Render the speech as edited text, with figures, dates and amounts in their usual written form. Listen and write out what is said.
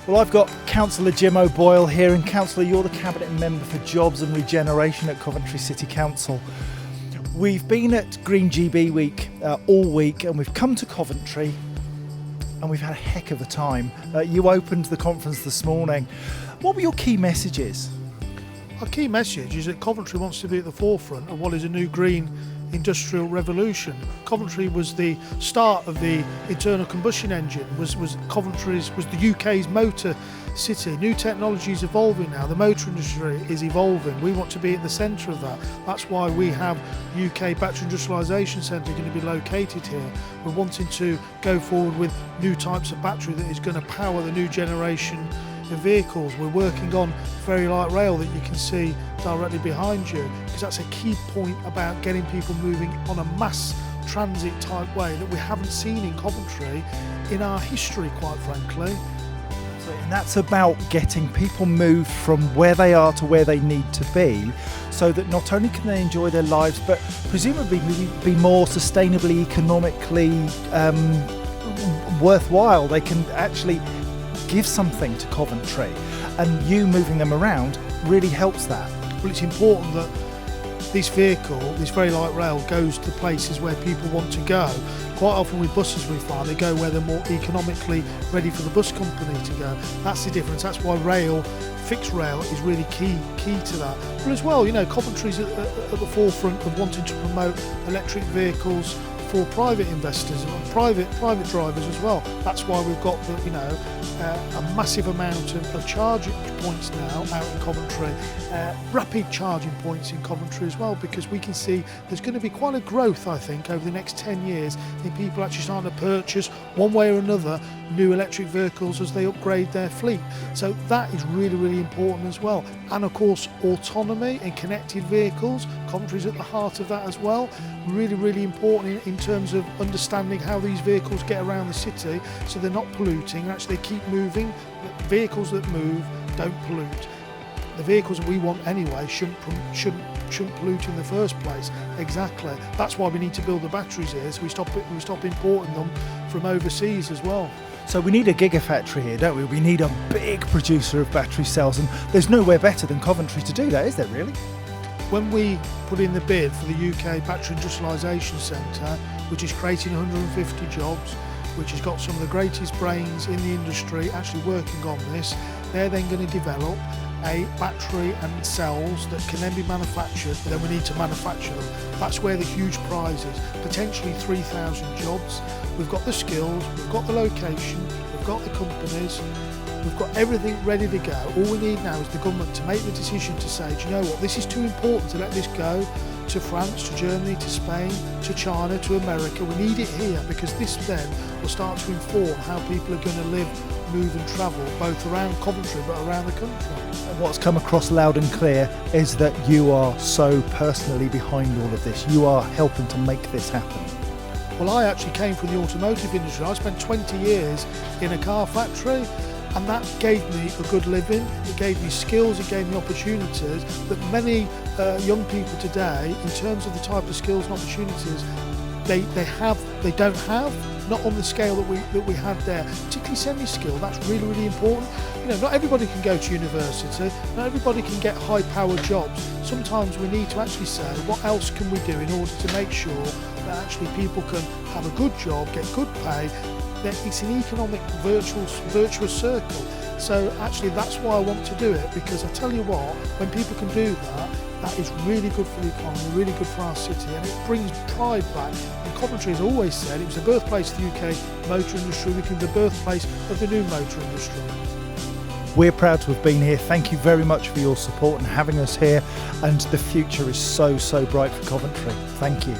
Well, I've got Councillor Jim O'Boyle here, and Councillor, you're the Cabinet Member for Jobs and Regeneration at Coventry City Council. We've been at Green GB Week all week, and we've come to Coventry and we've had a heck of a time. You opened the conference this morning. What were your key messages? Our key message is that Coventry wants to be at the forefront of what is a new green industrial revolution. Coventry was the start of the internal combustion engine, was the UK's motor city. New technology is evolving now, the motor industry is evolving. We want to be at the centre of that. That's why we have UK Battery Industrialisation Centre going to be located here. We're wanting to go forward with new types of battery that is going to power the new generation of vehicles. We're working on very light rail that you can see directly behind you, because that's a key point about getting people moving on a mass transit type way that we haven't seen in Coventry in our history, quite frankly. And that's about getting people moved from where they are to where they need to be, so that not only can they enjoy their lives, but presumably be more sustainably, economically worthwhile. They can actually give something to Coventry, and you moving them around really helps that. Well, it's important that this vehicle, this very light rail, goes to places where people want to go. Quite often with buses we find they go where they're more economically ready for the bus company to go. That's the difference. That's why fixed rail is really key to that. But as well, you know, Coventry's at the forefront of wanting to promote electric vehicles for private investors and private drivers as well. That's why we've got a massive amount of charging points now out in Coventry, rapid charging points in Coventry as well, because we can see there's going to be quite a growth, I think, over the next 10 years in people actually starting to purchase one way or another new electric vehicles as they upgrade their fleet. So that is really, really important as well. And of course, autonomy and connected vehicles, Coventry's at the heart of that as well. Really, really important in terms of understanding how these vehicles get around the city so they're not polluting and actually they keep moving. The vehicles that move don't pollute. The vehicles that we want anyway shouldn't pollute in the first place. Exactly. That's why we need to build the batteries here, so we stop importing them from overseas as well. So we need a gigafactory here, don't we? We need a big producer of battery cells, and there's nowhere better than Coventry to do that, is there really? When we put in the bid for the UK Battery Industrialisation Centre, which is creating 150 jobs, which has got some of the greatest brains in the industry actually working on this, they're then going to develop a battery and cells that can then be manufactured, but then we need to manufacture them. That's where the huge prize is, potentially 3,000 jobs. We've got the skills, we've got the location, we've got the companies, we've got everything ready to go. All we need now is the government to make the decision to say, do you know what, this is too important to let this go to France, to Germany, to Spain, to China, to America. We need it here, because this then will start to inform how people are going to live, move and travel, both around Coventry but around the country. And what's come across loud and clear is that you are so personally behind all of this. You are helping to make this happen. Well, I actually came from the automotive industry. I spent 20 years in a car factory, and that gave me a good living. It gave me skills, it gave me opportunities that many young people today, in terms of the type of skills and opportunities they don't have, not on the scale that we had there. Particularly semi-skilled, that's really, really important. You know, not everybody can go to university, not everybody can get high-powered jobs. Sometimes we need to actually say, what else can we do in order to make sure that actually people can have a good job, get good pay. It's an economic virtuous circle. So actually that's why I want to do it, because I tell you what, when people can do that, that is really good for the economy, really good for our city, and it brings pride back. And Coventry has always said it was the birthplace of the UK motor industry, we can be the birthplace of the new motor industry. We're proud to have been here. Thank you very much for your support and having us here, and the future is so bright for Coventry. Thank you.